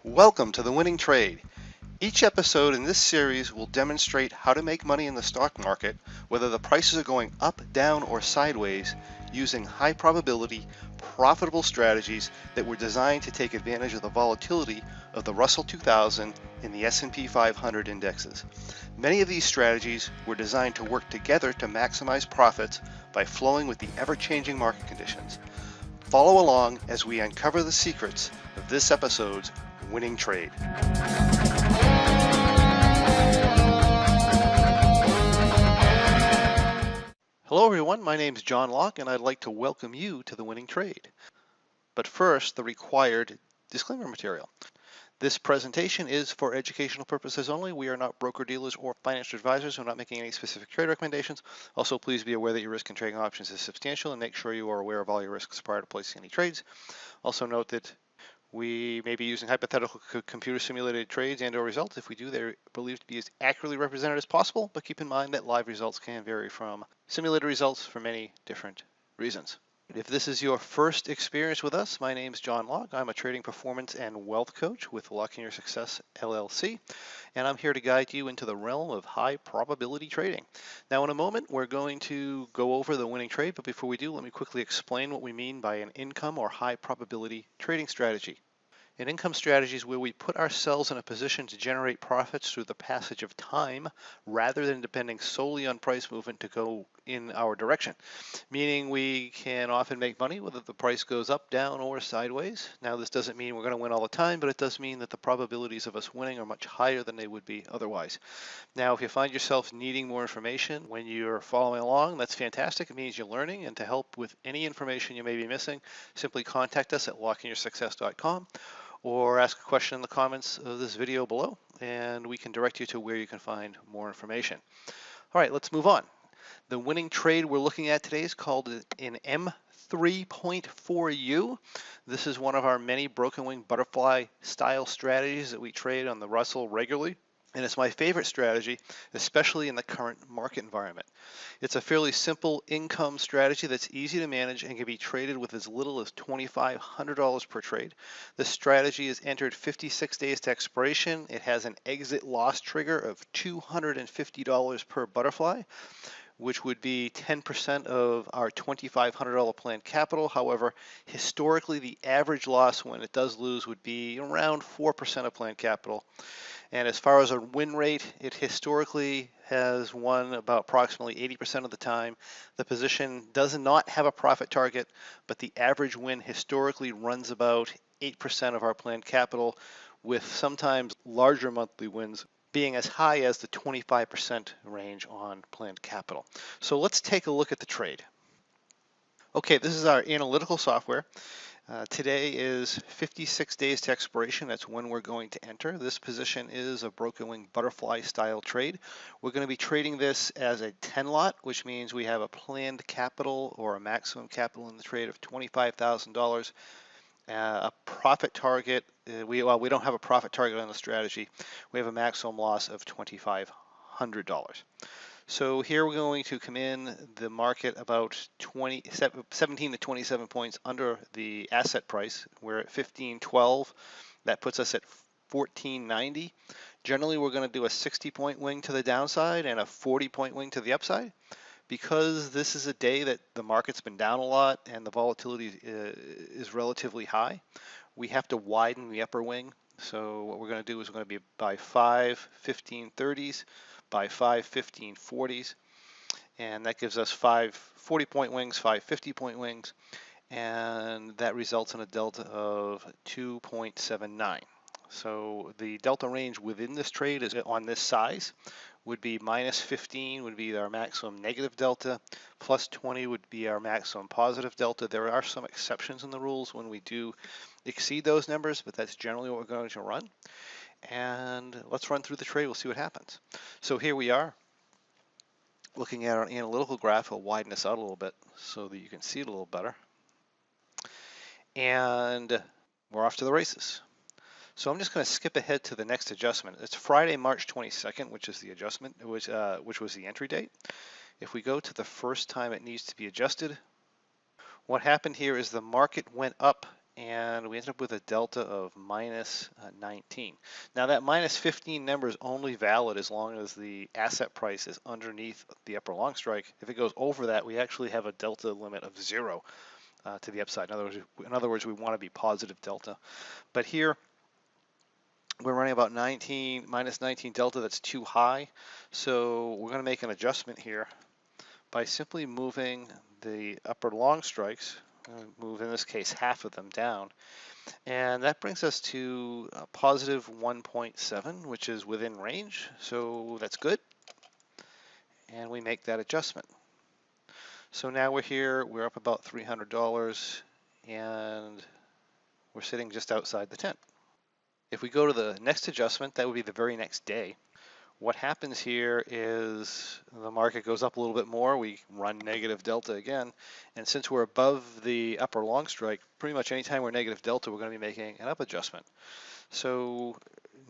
Welcome to The Winning Trade. Each episode in this series will demonstrate how to make money in the stock market, whether the prices are going up, down, or sideways, using high probability, profitable strategies that were designed to take advantage of the volatility of the Russell 2000 and the S&P 500 indexes. Many of these strategies were designed to work together to maximize profits by flowing with the ever-changing market conditions. Follow along as we uncover the secrets of this episode's Winning Trade. Hello everyone, my name is John Locke and I'd like to welcome you to The Winning Trade. But first, the required disclaimer material. This presentation is for educational purposes only. We are not broker-dealers or financial advisors. We're not making any specific trade recommendations. Also, please be aware that your risk in trading options is substantial and make sure you are aware of all your risks prior to placing any trades. Also note that we may be using hypothetical computer simulated trades and or results. If we do, they're believed to be as accurately represented as possible, but keep in mind that live results can vary from simulated results for many different reasons. If this is your first experience with us, my name is John Locke. I'm a trading performance and wealth coach with Locking Your Success LLC, and I'm here to guide you into the realm of high probability trading. Now, in a moment, we're going to go over the winning trade, but before we do, let me quickly explain what we mean by an income or high probability trading strategy. An income strategy is where we put ourselves in a position to generate profits through the passage of time rather than depending solely on price movement to go in our direction. Meaning we can often make money whether the price goes up, down, or sideways. Now this doesn't mean we're going to win all the time, but it does mean that the probabilities of us winning are much higher than they would be otherwise. Now if you find yourself needing more information when you're following along, that's fantastic. It means you're learning, and to help with any information you may be missing, simply contact us at lockingyoursuccess.com. or ask a question in the comments of this video below, and we can direct you to where you can find more information. All right, let's move on. The winning trade we're looking at today is called an M3.4u. This is one of our many broken wing butterfly style strategies that we trade on the Russell regularly. And it's my favorite strategy, especially in the current market environment. It's a fairly simple income strategy that's easy to manage and can be traded with as little as $2,500 per trade. The strategy is entered 56 days to expiration. It has an exit loss trigger of $250 per butterfly, which would be 10% of our $2,500 planned capital. However, historically, the average loss when it does lose would be around 4% of planned capital. And as far as a win rate, it historically has won about approximately 80% of the time. The position does not have a profit target, but the average win historically runs about 8% of our planned capital, with sometimes larger monthly wins being as high as the 25% range on planned capital. So let's take a look at the trade. Okay, this is our analytical software. Today is 56 days to expiration. That's when we're going to enter. This position is a broken wing butterfly style trade. We're going to be trading this as a 10 lot, which means we have a planned capital or a maximum capital in the trade of $25,000. A profit target, we don't have a profit target on the strategy. We have a maximum loss of $2,500. So here we're going to come in the market about 17 to 27 points under the asset price. We're at 15.12. That puts us at 14.90. Generally, we're going to do a 60-point wing to the downside and a 40-point wing to the upside. Because this is a day that the market's been down a lot and the volatility is relatively high, we have to widen the upper wing. So what we're going to do is we're going to be by 5 15.30s, by 5 15.40s, and that gives us 5 40-point wings, 5 50-point wings, and that results in a delta of 2.79. So the delta range within this trade is on this size would be minus 15 would be our maximum negative delta, plus 20 would be our maximum positive delta. There are some exceptions in the rules when we do exceed those numbers, but that's generally what we're going to run. And let's run through the trade. We'll see what happens. So here we are looking at our analytical graph. I'll widen this out a little bit so that you can see it a little better. And we're off to the races. So I'm just going to skip ahead to the next adjustment. It's Friday, March 22nd, which is the adjustment, which was the entry date. If we go to the first time it needs to be adjusted, what happened here is the market went up and we ended up with a delta of minus 19. Now that minus 15 number is only valid as long as the asset price is underneath the upper long strike. If it goes over that, we actually have a delta limit of 0 to the upside. In other words, we want to be positive delta. But here, we're running about minus 19 delta. That's too high. So we're going to make an adjustment here by simply moving the upper long strikes, move in this case half of them down, and that brings us to positive 1.7, which is within range, so that's good, and we make that adjustment. So now we're here, we're up about $300, and we're sitting just outside the tent. If we go to the next adjustment, that would be the very next day. What happens here is the market goes up a little bit more, we run negative delta again, and since we're above the upper long strike, pretty much anytime we're negative delta, we're going to be making an up adjustment. So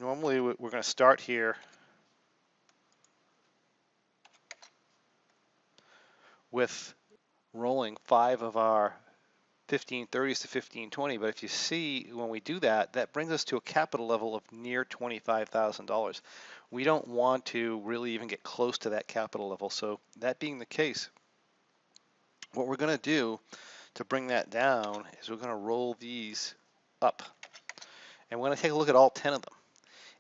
normally we're going to start here with rolling 5 of our 1530s to 1520, but if you see when we do that, that brings us to a capital level of near $25,000. We don't want to really even get close to that capital level. So that being the case, what we're going to do to bring that down is we're going to roll these up. And we're going to take a look at all 10 of them.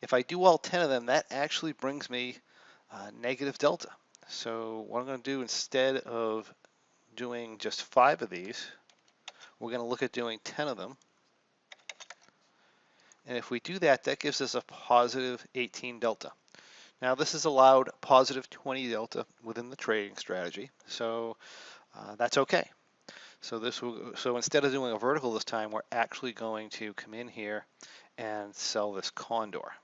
If I do all 10 of them, that actually brings me negative delta. So what I'm going to do instead of doing just 5 of these, we're going to look at doing 10 of them. And if we do that, that gives us a positive 18 delta. Now this is allowed positive 20 delta within the trading strategy, so that's okay. So instead of doing a vertical this time, we're actually going to come in here and sell this condor.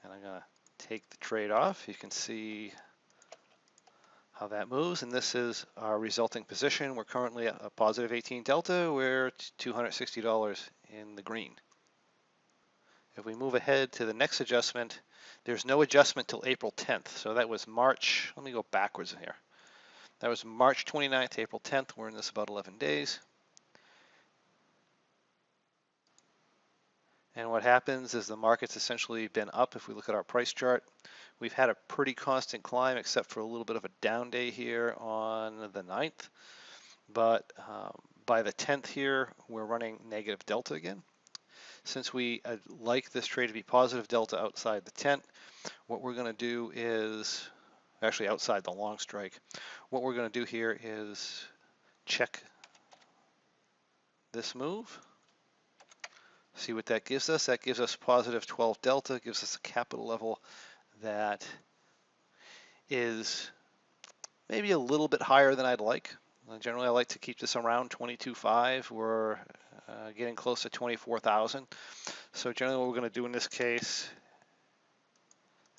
And I'm going to take the trade off. You can see how that moves, and this is our resulting position. We're currently at a positive 18 delta. We're $260 in the green. If we move ahead to the next adjustment, there's no adjustment till April 10th. So that was March, let me go backwards here. That was March 29th, April 10th. We're in this about 11 days. And what happens is the market's essentially been up. If we look at our price chart, we've had a pretty constant climb except for a little bit of a down day here on the 9th. But by the 10th here, we're running negative delta again. Since we like this trade to be positive delta outside the tent, what we're going to do is, actually outside the long strike, what we're going to do here is check this move. See what that gives us. That gives us positive 12 delta, gives us a capital level that is maybe a little bit higher than I'd like. Generally, I like to keep this around 22.5. We're getting close to 24,000. So generally what we're going to do in this case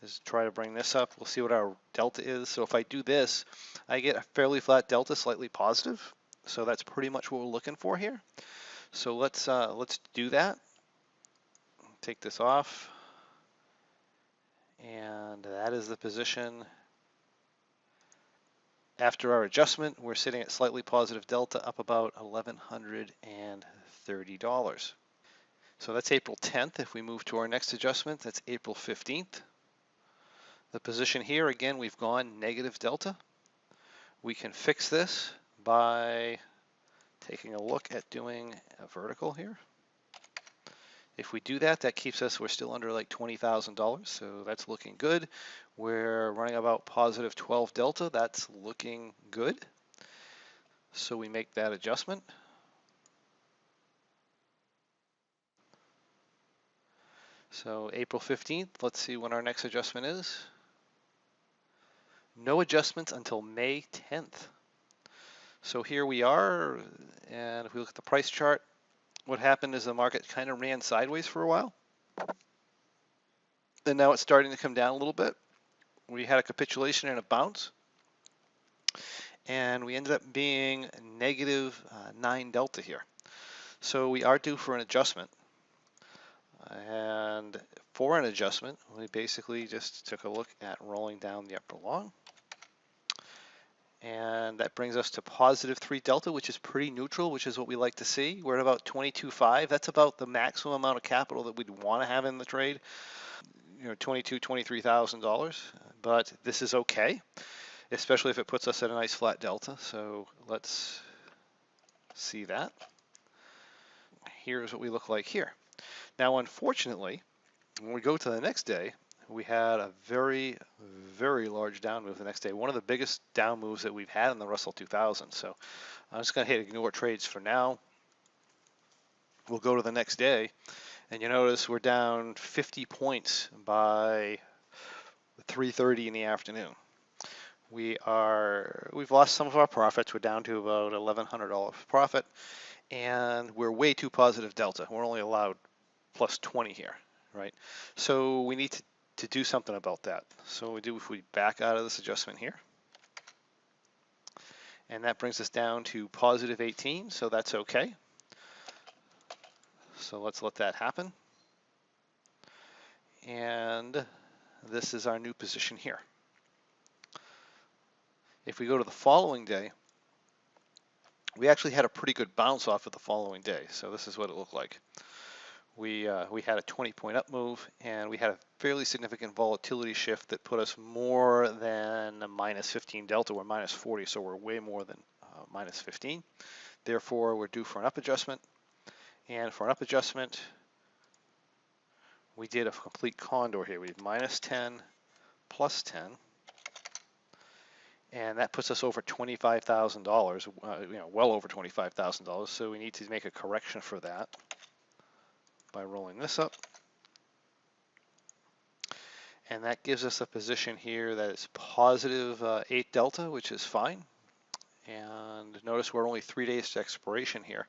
is try to bring this up. We'll see what our delta is. So if I do this, I get a fairly flat delta, slightly positive. So that's pretty much what we're looking for here. So let's do that. Take this off. And that is the position. After our adjustment, we're sitting at slightly positive delta, up about $1,130. So that's April 10th. If we move to our next adjustment, that's April 15th. The position here, again, we've gone negative delta. We can fix this by taking a look at doing a vertical here. If we do that, that keeps us, we're still under like $20,000, so that's looking good. We're running about positive 12 delta, that's looking good. So we make that adjustment. So April 15th, let's see when our next adjustment is. No adjustments until May 10th. So here we are, and if we look at the price chart, what happened is the market kind of ran sideways for a while. And now it's starting to come down a little bit. We had a capitulation and a bounce. And we ended up being negative 9 delta here. So we are due for an adjustment. And for an adjustment, we basically just took a look at rolling down the upper long. And that brings us to positive 3 delta, which is pretty neutral, which is what we like to see. We're at about 22.5. That's about the maximum amount of capital that we'd want to have in the trade, $23,000. But this is okay, especially if it puts us at a nice flat delta. So let's see that. Here's what we look like here. Now, unfortunately, when we go to the next day, we had a very, very large down move the next day. One of the biggest down moves that we've had in the Russell 2000. So I'm just going to hit ignore trades for now. We'll go to the next day, and you notice we're down 50 points by 3:30 in the afternoon. We've lost some of our profits. We're down to about $1,100 profit, and we're way too positive delta. We're only allowed plus 20 here, right? So we need to do something about that. So what we do, if we back out of this adjustment here, and that brings us down to positive 18, so that's okay. So let's let that happen. And this is our new position here. If we go to the following day, we actually had a pretty good bounce off of the following day. So this is what it looked like. We had a 20-point up move, and we had a fairly significant volatility shift that put us more than a minus 15 delta. We're minus 40, so we're way more than minus 15. Therefore, we're due for an up adjustment. And for an up adjustment, we did a complete condor here. We did minus 10, plus 10. And that puts us over $25,000, well over $25,000. So we need to make a correction for that by rolling this up. And that gives us a position here that is positive 8 delta, which is fine. And notice we're only 3 days to expiration here.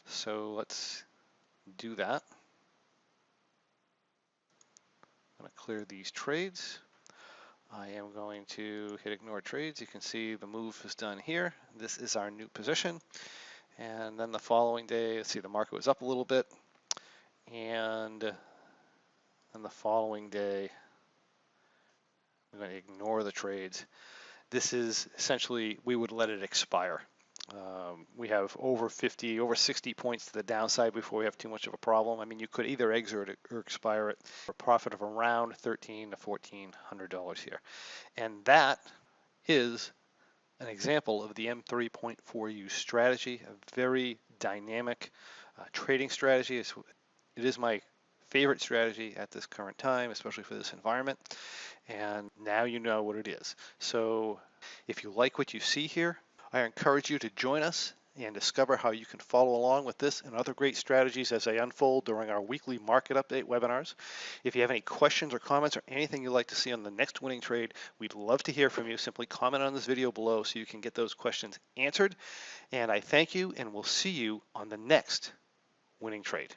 So let's do that. I'm going to clear these trades. I am going to hit ignore trades. You can see the move is done here. This is our new position. And then the following day, let's see, the market was up a little bit. And then the following day, I'm going to ignore the trades. This is essentially, we would let it expire. We have over 60 points to the downside before we have too much of a problem. I mean, you could either exit it or expire it for a profit of around $1,300 to $1,400 here. And that is an example of the M3.4u strategy, a very dynamic trading strategy. It is my favorite strategy at this current time, especially for this environment. And now you know what it is. So if you like what you see here, I encourage you to join us and discover how you can follow along with this and other great strategies as they unfold during our weekly market update webinars. If you have any questions or comments or anything you'd like to see on the next winning trade, we'd love to hear from you. Simply comment on this video below so you can get those questions answered. And I thank you, and we'll see you on the next winning trade.